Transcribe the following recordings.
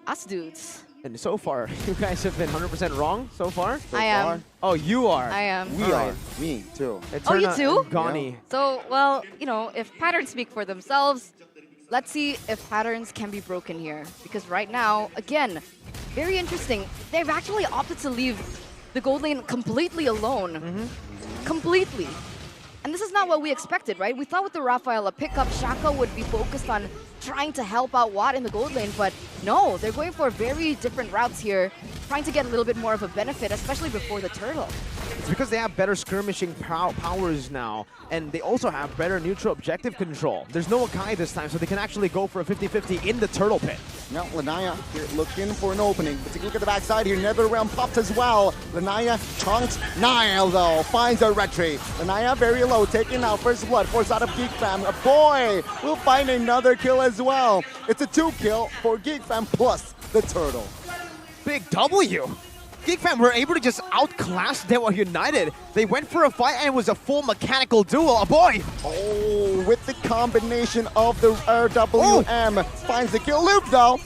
Us dudes. And so far, you guys have been 100% wrong so far? I am. Oh, you are. I am. We are. Me too. Oh, you too? Gani. So, well, you know, if patterns speak for themselves, let's see if patterns can be broken here. Because right now, again, very interesting. They've actually opted to leave the gold lane completely alone. Completely. And this is not what we expected, right? We thought with the Rafaela pickup, Shaka would be focused on trying to help out Watt in the gold lane, but no, they're going for very different routes here, trying to get a little bit more of a benefit, especially before the turtle. It's because they have better skirmishing powers now, and they also have better neutral objective control. There's no Akai this time, so they can actually go for a 50-50 in the turtle pit. Now, Lanaya here looking for an opening. But take a look at the backside here. Netherrealm popped as well. Lanaya chunks. Nile, though, finds a retreat. Lanaya very low, taking out first blood. Forced out of Geek Fam. A boy will find another kill as well. It's a 2-kill for Geek Fam plus the turtle. Big W! Geek Fam were able to just outclass Dewa United. They went for a fight and it was a full mechanical duel. A boy! Oh, with the combination of the RWM. Finds the kill. Luke, though,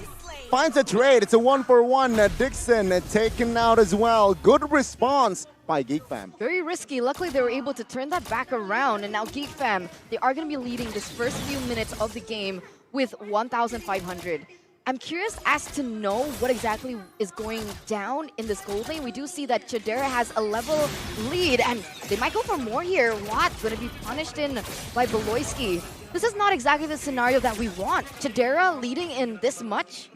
finds a trade. It's a 1-for-1. Dixon taken out as well. Good response by Geek Fam. Very risky. Luckily, they were able to turn that back around, and now Geek Fam, they are going to be leading this first few minutes of the game with 1,500. I'm curious as to know what exactly is going down in this gold lane. We do see that Chidera has a level lead, and they might go for more here. Watt's going to be punished in by Beloyski. This is not exactly the scenario that we want. Chidera leading in this much.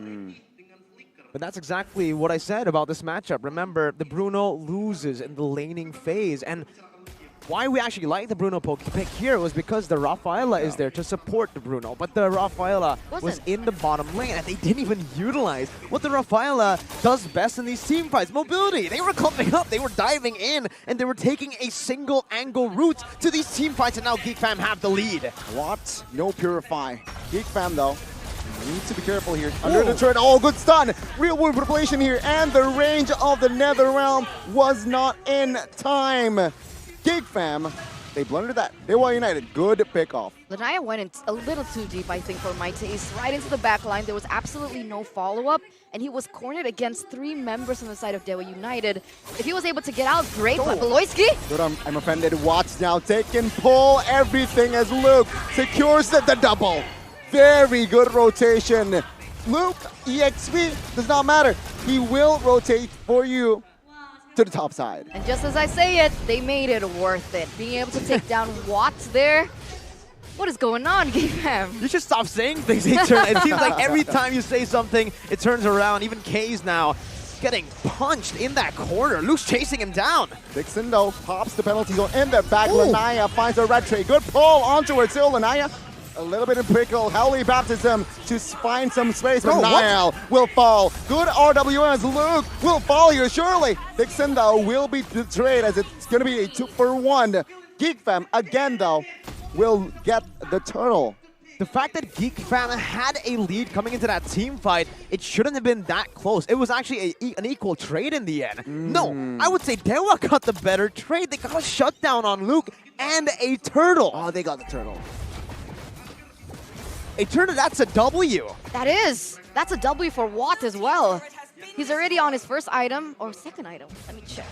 But that's exactly what I said about this matchup. Remember, the Bruno loses in the laning phase, and why we actually like the Bruno pick here was because the Rafaela is there to support the Bruno, but the Rafaela was in the bottom lane, and they didn't even utilize what the Rafaela does best in these team fights, mobility. They were coming up, they were diving in, and they were taking a single angle route to these team fights, and now Geek Fam have the lead. What? No Purify. Geek Fam, though, needs to be careful here. Under the turret. Oh, good stun. Real world manipulation here, and the range of the Netherrealm was not in time. Geek Fam, they blundered that. Dewa United, good pickoff. Lanaya went in a little too deep, I think, for my taste. Right into the back line. There was absolutely no follow-up, and he was cornered against 3 members on the side of Dewa United. If he was able to get out, great, but Beloyski? Good, I'm offended. Watts now taking pull everything as Luke secures the double. Very good rotation. Luke, EXP, does not matter. He will rotate for you to the top side. And just as I say it, they made it worth it. Being able to take down Watts there. What is going on, Geek Fam? You should stop saying things. It seems like every time you say something, it turns around. Even K's now getting punched in that corner. Luke's chasing him down. Dixon, though, pops the penalty zone in the back. Lanaya finds a red trade. Good pull onto it. Still, Lanaya a little bit of prickle. Holy baptism to find some space, but Niall will fall. Good RWM as Luke will fall here, surely. Dixon, though, will be betrayed as it's going to be a 2-for-1. Geek Fam, again, though, will get the turtle. The fact that Geek Fam had a lead coming into that team fight, it shouldn't have been that close. It was actually an equal trade in the end. No, I would say Dewa got the better trade. They got a shutdown on Luke and a turtle. Oh, they got the turtle. A turtle, that's a W. That is. That's a W for Watt as well. He's already on his first item, or second item. Let me check.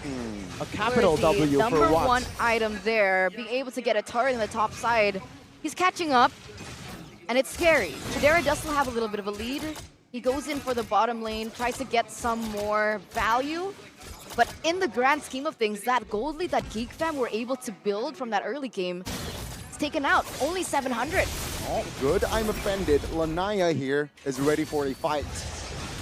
A capital W for Watt. Number 1 item there, being able to get a turret in the top side. He's catching up, and it's scary. Chidera does still have a little bit of a lead. He goes in for the bottom lane, tries to get some more value. But in the grand scheme of things, that gold lead that Geek Fam were able to build from that early game, it's taken out. Only 700. Oh, good. I'm offended. Lanaya here is ready for a fight.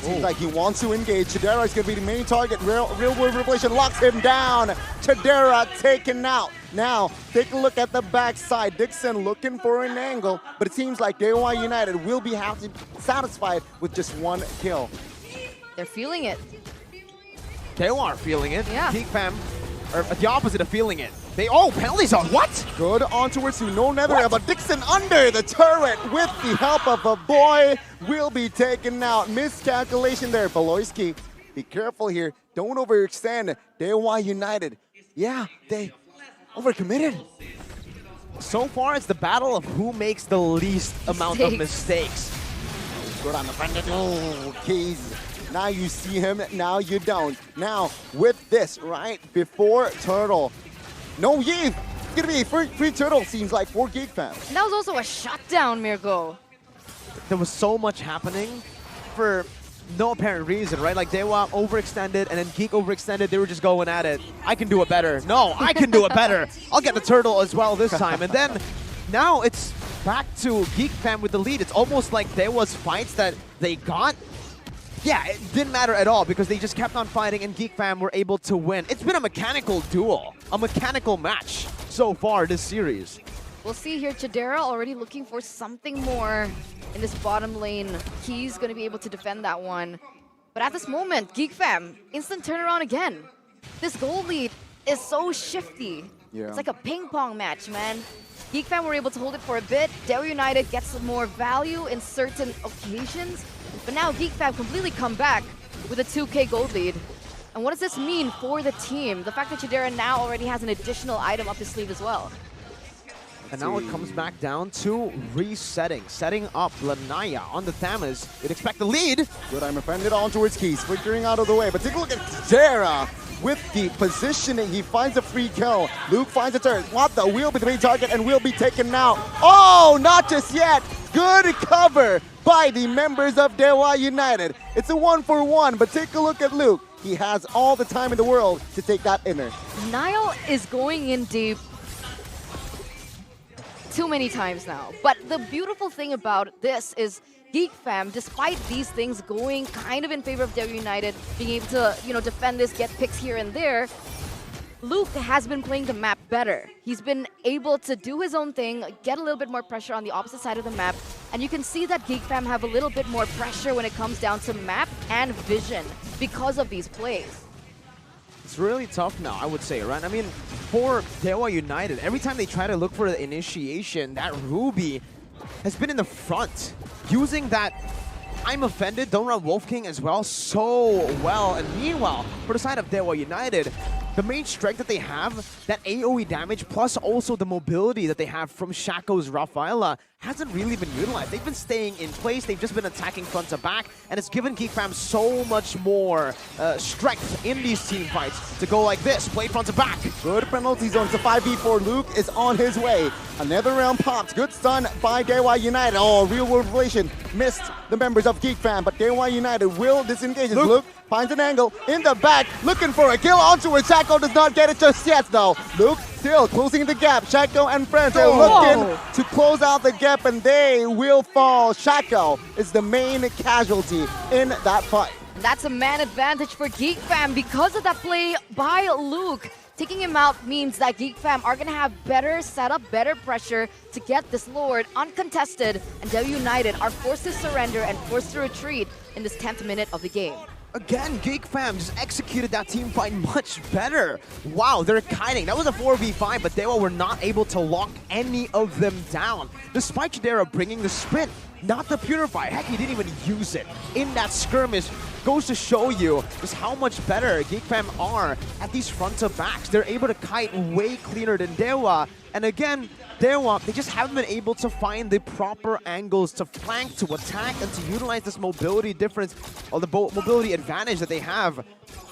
Seems like he wants to engage. Chidera is going to be the main target. Real world revelation locks him down. Chidera taken out. Now, take a look at the backside. Dixon looking for an angle, but it seems like Dewa United will be satisfied with just 1 kill. They're feeling it. They are feeling it. Yeah. Geek Fam, or the opposite of feeling it. Penalties on what? Good onto to no Netherrealm, but Dixon under the turret with the help of a boy will be taken out. Miscalculation there, Beloyski. Be careful here. Don't overextend. Dewa United. Yeah, they overcommitted. So far, it's the battle of who makes the least amount of mistakes. Good on the front. Oh, Keys. Now you see him, now you don't. Now, with this, right before Turtle. No Yi! Gonna be free Turtle, seems like, for Geek fam. And that was also a shutdown, Mirko. There was so much happening for no apparent reason, right? Like Dewa overextended and then Geek overextended. They were just going at it. I can do it better. No, I can do it better. I'll get the turtle as well this time. And then now it's back to Geek fam with the lead. It's almost like there was fights that they got. Yeah, it didn't matter at all because they just kept on fighting and Geek fam were able to win. It's been a mechanical duel, a mechanical match so far this series. We'll see here, Chidera already looking for something more in this bottom lane. He's going to be able to defend that one. But at this moment, Geek fam, instant turnaround again. This gold lead is so shifty. Yeah. It's like a ping pong match, man. Geek fam were able to hold it for a bit. Dewa United gets some more value in certain occasions. But now Geek fam completely come back with a 2K gold lead. And what does this mean for the team? The fact that Chidera now already has an additional item up his sleeve as well. And now it comes back down to resetting, setting up Lanaya on the Thamas. You'd expect the lead. Good, I'm offended on towards Keys, flickering out of the way. But take a look at Chidera with the positioning. He finds a free kill. Luke finds a turret. What the? Will be the main target and will be taken now. Oh, not just yet. Good cover by the members of Dewa United. It's a 1-for-1, but take a look at Luke. He has all the time in the world to take that inner. Niall is going in deep too many times now. But the beautiful thing about this is Geek fam, despite these things going kind of in favor of Dewa United, being able to, defend this, get picks here and there, Luke has been playing the map better. He's been able to do his own thing, get a little bit more pressure on the opposite side of the map, and you can see that Geek fam have a little bit more pressure when it comes down to map and vision because of these plays. It's really tough now, I would say, right? I mean, for Dewa United, every time they try to look for the initiation, that Ruby has been in the front, using that I'm offended, don't run Wolf King as well so well. And meanwhile, for the side of Dewa United, the main strength that they have, that AoE damage, plus also the mobility that they have from Shaco's Rafaela, hasn't really been utilized. They've been staying in place, they've just been attacking front to back, and it's given Geek fam so much more strength in these team fights to go like this, play front to back. Good penalty zone. It's a 5v4. Luke is on his way. Another round popped. Good stun by Dewa United. Oh, real world relation missed the members of Geek fam, but Dewa United will disengage. Luke finds an angle in the back, looking for a kill onto it. Shaco does not get it just yet, though. Luke still closing the gap. Shaco and friends are looking to close out the gap, and they will fall. Shaco is the main casualty in that fight. That's a man advantage for Geek fam because of that play by Luke. Taking him out means that Geek fam are going to have better setup, better pressure to get this Lord uncontested, and Dewa United are forced to surrender and forced to retreat in this 10th minute of the game. Again, Geek fam just executed that team fight much better. Wow, they're kiting. That was a 4v5, but Dewa were not able to lock any of them down. Despite Chidera bringing the sprint, not the Purify. Heck, he didn't even use it in that skirmish. Goes to show you just how much better Geek fam are at these front to backs. They're able to kite way cleaner than Dewa. And again, Dewa, they just haven't been able to find the proper angles to flank, to attack, and to utilize this mobility difference, or the mobility advantage that they have.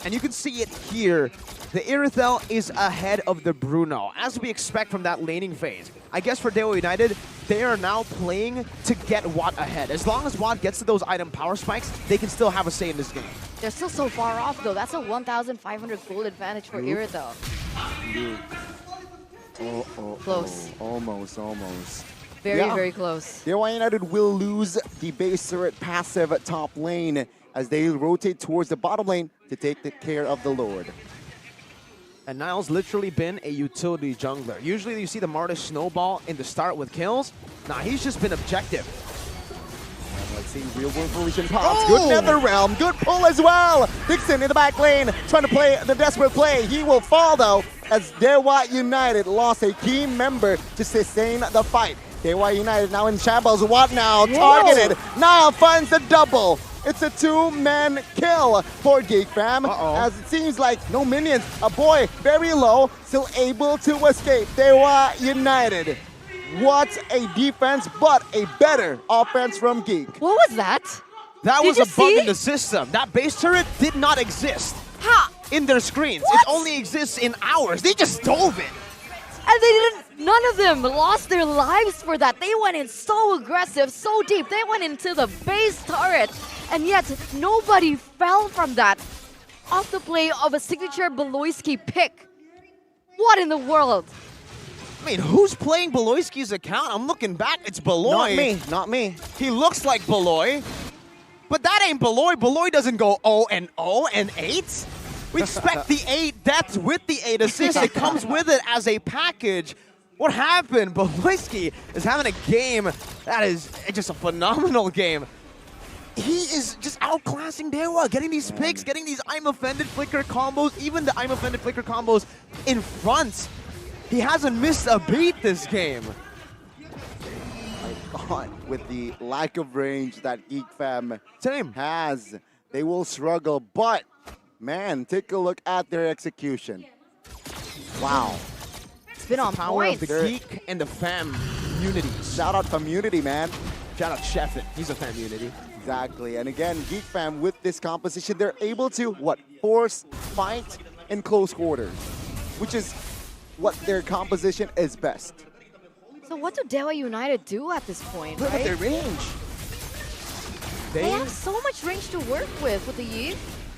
And you can see it here. The Irithel is ahead of the Bruno, as we expect from that laning phase. I guess for Dewa United, they are now playing to get Watt ahead. As long as Watt gets to those item power spikes, they can still have a say in this game. They're still so far off, though. That's a 1,500 gold advantage for Irithel. Close. Almost. Very close. Dewa United will lose the base turret passive top lane as they rotate towards the bottom lane to take the care of the Lord. And Niall's literally been a utility jungler. Usually you see the Martis snowball in the start with kills. Nah, he's just been objective. And let's see, real world relation pops. Good Nether Realm, good pull as well. Dixon in the back lane, trying to play the desperate play. He will fall though, as Dewa United lost a key member to sustain the fight. Dewa United now in shambles. What now? Targeted. Niall finds the double. It's a two-man kill for Geek fam, as it seems like no minions. A boy very low, still able to escape. Dewa United What a defense, but a better offense from Geek. What was that? That Did was you a bug see? in the system. That base turret did not exist Ha! in their screens. What? It only exists in ours. They just dove it. And they didn't, none of them lost their lives for that. They went in so aggressive, so deep. They went into the base turret. And yet, nobody fell from that. Off the play of a signature Beloyski pick. What in the world? I mean, who's playing Beloyski's account? I'm looking back. It's Beloy. Not me, not me. He looks like Beloy. But that ain't Beloy. Beloy doesn't go 0-0 and 8. We expect the 8 deaths with the 8 assists. It comes with it as a package. What happened? Beloyski is having a game that is just a phenomenal game. He is just outclassing Dewa, getting these picks, getting these I'm offended flicker combos, even the I'm offended flicker combos in front. He hasn't missed a beat this game. My God, with the lack of range that Geek Fam Same. has, they will struggle. But, man, take a look at their execution. Wow. It's been on Power point. of the Geek and the Fam unity. Shout out community, man. Shout out Sheffin. He's a Fam unity. Exactly. And again, Geek Fam with this composition, they're able to, force fight in close quarters, which is what their composition is best. So what do Dewa United do at this point, Look at right? their range. They have so much range to work with the Yi.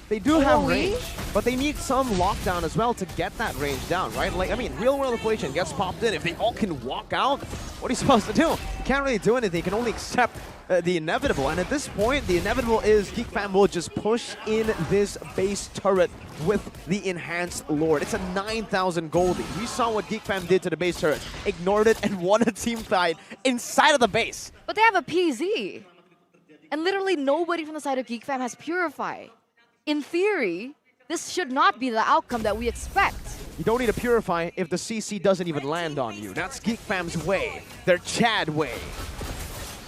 They do have Holy. range, but they need some lockdown as well to get that range down, right? Like, I mean, real world inflation gets popped in. If they all can walk out, what are you supposed to do? You can't really do anything. You can only accept the inevitable. And at this point, the inevitable is Geek Fam will just push in this base turret with the enhanced Lord. It's a 9,000 goldie. We saw what Geek Fam did to the base turret. Ignored it and won a team fight inside of the base. But they have a PZ. And literally nobody from the side of Geek Fam has Purify. In theory, this should not be the outcome that we expect. You don't need to purify if the CC doesn't even land on you. That's Geek Fam's way. Their Chad way.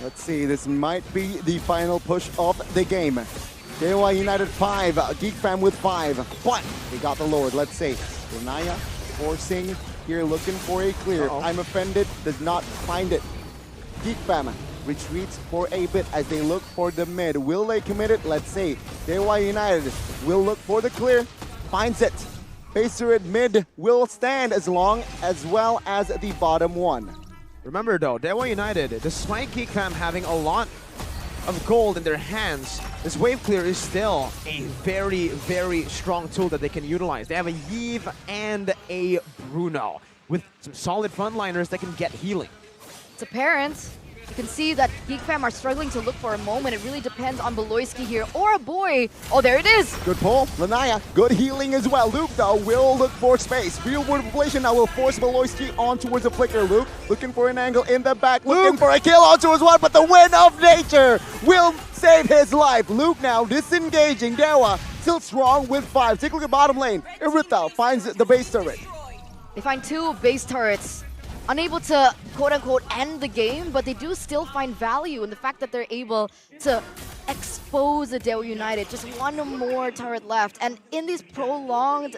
Let's see, this might be the final push of the game. Dewa United 5, Geek Fam with 5, but they got the Lord. Let's see, Renaya forcing here, looking for a clear. I'm offended, does not find it. Geek Fam retreats for a bit as they look for the mid. Will they commit it? Let's see. Dewa United will look for the clear, finds it. Base turret mid will stand as well as the bottom one. Remember though, Dewa United, despite Geek Fam having a lot of gold in their hands, this wave clear is still a very, very strong tool that they can utilize. They have a Yves and a Bruno with some solid frontliners that can get healing. It's apparent. You can see that Geek Fam are struggling to look for a moment. It really depends on Beloyski here or a boy. Oh, there it is. Good pull. Lanaya, good healing as well. Luke, though, will look for space. Real world population now will force Beloyski on towards the flicker. Luke looking for an angle in the back. Looking for a kill on towards one, but the wind of nature will save his life. Luke now disengaging. Dewa still strong with 5. Take a look at bottom lane. Irithal finds the base turret. They find 2 base turrets. Unable to, quote-unquote, end the game, but they do still find value in the fact that they're able to expose the Dewa United. Just one more turret left. And in these prolonged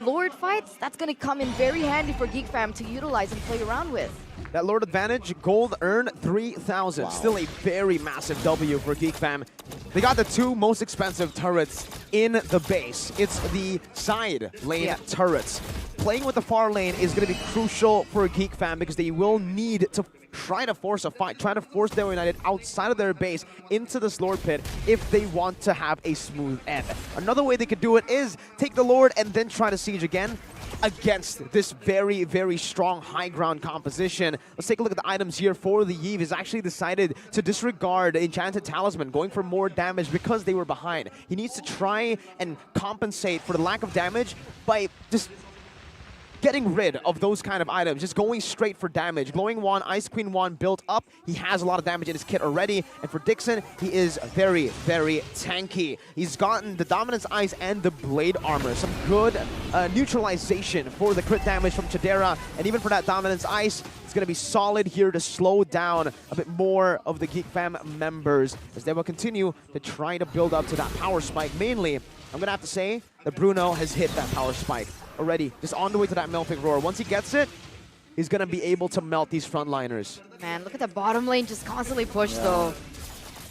Lord fights, that's going to come in very handy for Geek Fam to utilize and play around with. That Lord advantage, gold earned 3,000. Wow. Still a very massive W for Geek Fam. They got the 2 most expensive turrets in the base. It's the side lane turrets. Playing with the far lane is going to be crucial for Geek Fam because they will need to try to force a fight, try to force Dewa United outside of their base into this Lord pit if they want to have a smooth end. Another way they could do it is take the Lord and then try to siege again against this very, very strong high ground composition. Let's take a look at the items here for the Yves. He's actually decided to disregard Enchanted Talisman, going for more damage because they were behind. He needs to try and compensate for the lack of damage by just getting rid of those kind of items, just going straight for damage. Glowing Wand, Ice Queen Wand built up. He has a lot of damage in his kit already. And for Dixon, he is very, very tanky. He's gotten the Dominance Ice and the Blade Armor. Some good neutralization for the crit damage from Chidera. And even for that Dominance Ice, it's going to be solid here to slow down a bit more of the Geek Fam members as they will continue to try to build up to that power spike. Mainly, I'm going to have to say that Bruno has hit that power spike already, just on the way to that Melting Roar. Once he gets it, he's going to be able to melt these frontliners. Man, look at the bottom lane just constantly push though.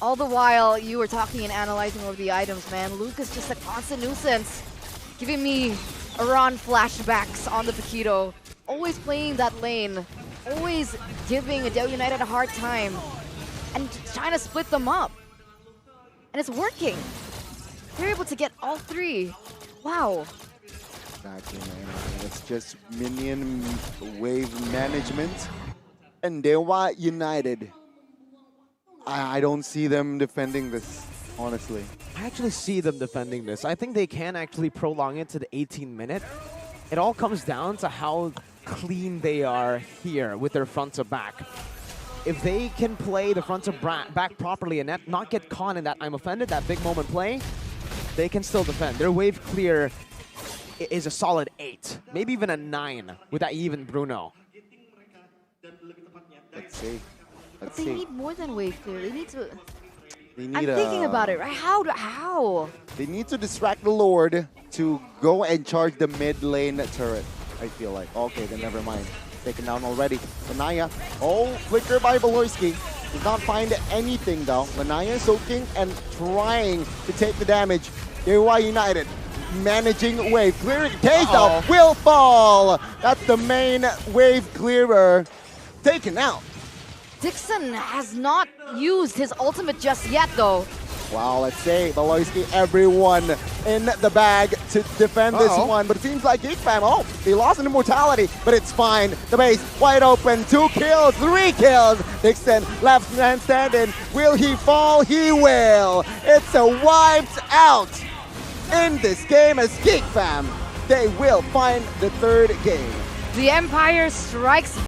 All the while you were talking and analyzing over the items, man. Luke is just a constant nuisance. Giving me Iran flashbacks on the Paquito. Always playing that lane. Always giving Dewa United a hard time. And trying to split them up. And it's working. They're able to get all three. Wow. Exactly, man. It's just minion wave management. And Dewa United. I don't see them defending this, honestly. I actually see them defending this. I think they can actually prolong it to the 18-minute. It all comes down to how clean they are here with their front to back. If they can play the front to back properly and not get caught in that I'm offended, that big moment play, they can still defend. Their wave clear is a solid 8, maybe even a 9 with that even Bruno. Let's see. But they need more than wave clear. They need to... They need I'm thinking about it, right? How? They need to distract the Lord to go and charge the mid lane turret, I feel like. Okay, then never mind. Taken down already. Lanaya. Oh, flicker by Valoisky. Does not find anything though. Lanaya soaking and trying to take the damage. Dewa United managing wave. Clearing cage though. Will fall. That's the main wave clearer. Taken out. Dixon has not used his ultimate just yet, though. Wow, let's say Valoisky, everyone in the bag to defend this one. But it seems like Geek fam, they lost an immortality, but it's fine. The base wide open, 2 kills, 3 kills. Dixon left man standing. Will he fall? He will. It's a wiped out in this game as Geek fam. They will find the 3rd game. The Empire strikes